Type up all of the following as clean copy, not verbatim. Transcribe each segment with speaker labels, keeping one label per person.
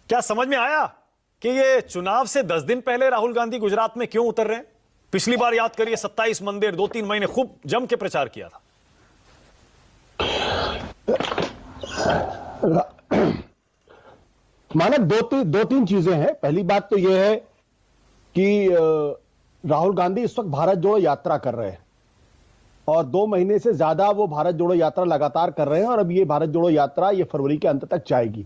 Speaker 1: क्या समझ में आया कि ये चुनाव से 10 दिन पहले राहुल गांधी गुजरात में क्यों उतर रहे हैं? पिछली बार याद करिए 27 मंदिर 2-3 महीने खूब जम के प्रचार किया था।
Speaker 2: मानक दो तीन चीजें हैं। पहली बात तो यह है कि राहुल गांधी इस वक्त भारत जोड़ो यात्रा कर रहे हैं और 2 महीने से ज्यादा वो भारत जोड़ो यात्रा लगातार कर रहे हैं और अब ये भारत जोड़ो यात्रा ये फरवरी के अंत तक जाएगी।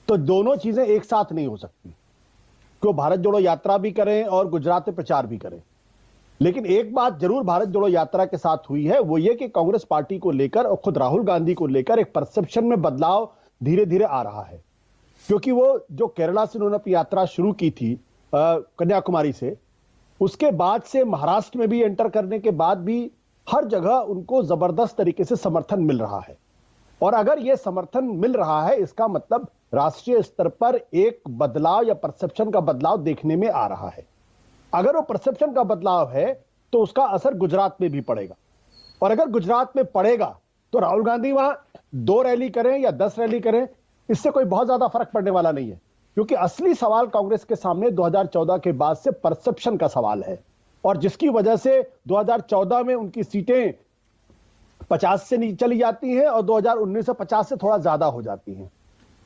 Speaker 2: तो दोनों चीजें एक साथ नहीं हो सकती कि वो भारत जोड़ो यात्रा भी करें और गुजरात में प्रचार भी करें। लेकिन एक बात जरूर भारत जोड़ो यात्रा के साथ हुई है, वो ये कि कांग्रेस पार्टी को लेकर और खुद राहुल गांधी को लेकर एक परसेप्शन में बदलाव धीरे धीरे आ रहा है। क्योंकि वो जो केरला से उन्होंने अपनी यात्रा शुरू की थी कन्याकुमारी से, उसके बाद से महाराष्ट्र में भी एंटर करने के बाद भी हर जगह उनको जबरदस्त तरीके से समर्थन मिल रहा है। और अगर यह समर्थन मिल रहा है, इसका मतलब राष्ट्रीय स्तर पर एक बदलाव या परसेप्शन का बदलाव देखने में आ रहा है। अगर वो परसेप्शन का बदलाव है तो उसका असर गुजरात में भी पड़ेगा, और अगर गुजरात में पड़ेगा तो राहुल गांधी वहां 2 रैली करें या 10 रैली करें, इससे कोई बहुत ज्यादा फर्क पड़ने वाला नहीं है। क्योंकि असली सवाल कांग्रेस के सामने 2014 के बाद से परसेप्शन का सवाल है, और जिसकी वजह से 2014 में उनकी सीटें 50 से नीचे चली जाती हैं और 2019 से 50 से थोड़ा ज्यादा हो जाती हैं।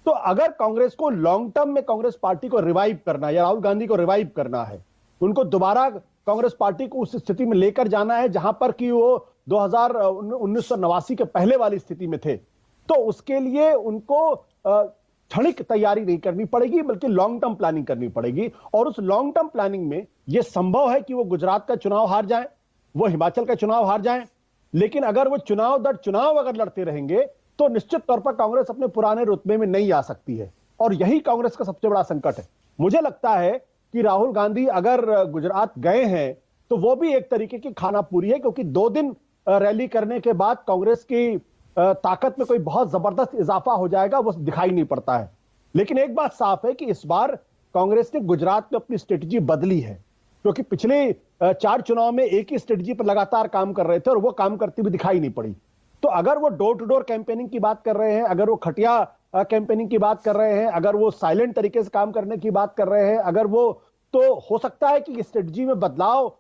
Speaker 2: तो अगर कांग्रेस को लॉन्ग टर्म में कांग्रेस पार्टी को रिवाइव करना है या राहुल गांधी को रिवाइव करना है, उनको दोबारा कांग्रेस पार्टी को उस स्थिति में लेकर जाना है जहां पर कि वो 1989 के पहले वाली स्थिति में थे, तो उसके लिए उनको क्षणिक तैयारी नहीं करनी पड़ेगी, बल्कि लॉन्ग टर्म प्लानिंग करनी पड़ेगी। और उस लॉन्ग टर्म प्लानिंग में यह संभव है कि वो गुजरात का चुनाव हार जाएं, वो हिमाचल का चुनाव हार जाएं, लेकिन अगर वो चुनाव दर चुनाव अगर लड़ते रहेंगे तो निश्चित तौर पर कांग्रेस अपने पुराने रुतबे में नहीं आ सकती है। और यही कांग्रेस का सबसे बड़ा संकट है। मुझे लगता है कि राहुल गांधी अगर गुजरात गए हैं तो वो भी एक तरीके की खाना पूरी है, क्योंकि 2 दिन रैली करने के बाद कांग्रेस की ताकत में कोई बहुत जबरदस्त इजाफा हो जाएगा वो दिखाई नहीं पड़ता है। लेकिन एक बात साफ है कि इस बार कांग्रेस ने गुजरात में अपनी स्ट्रेटजी बदली है, क्योंकि पिछले 4 चुनाव में एक ही स्ट्रेटजी पर लगातार काम कर रहे थे और वो काम करती हुई दिखाई नहीं पड़ी। तो अगर वो डोर टू डोर कैंपेनिंग की बात कर रहे हैं, अगर वो खटिया कैंपेनिंग की बात कर रहे हैं, अगर वो साइलेंट तरीके से काम करने की बात कर रहे हैं, अगर वो, तो हो सकता है कि स्ट्रेटजी में बदलाव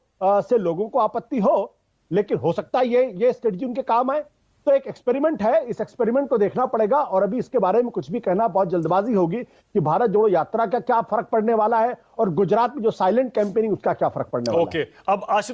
Speaker 2: से लोगों को आपत्ति हो, लेकिन हो सकता है ये स्ट्रेटजी उनके काम आए। तो एक एक्सपेरिमेंट है, इस एक्सपेरिमेंट को देखना पड़ेगा। और अभी इसके बारे में कुछ भी कहना बहुत जल्दबाजी होगी कि भारत जोड़ो यात्रा का क्या फर्क पड़ने वाला है और गुजरात में जो साइलेंट कैंपेनिंग उसका क्या फर्क पड़ने वाला है।
Speaker 1: अब आशुतोष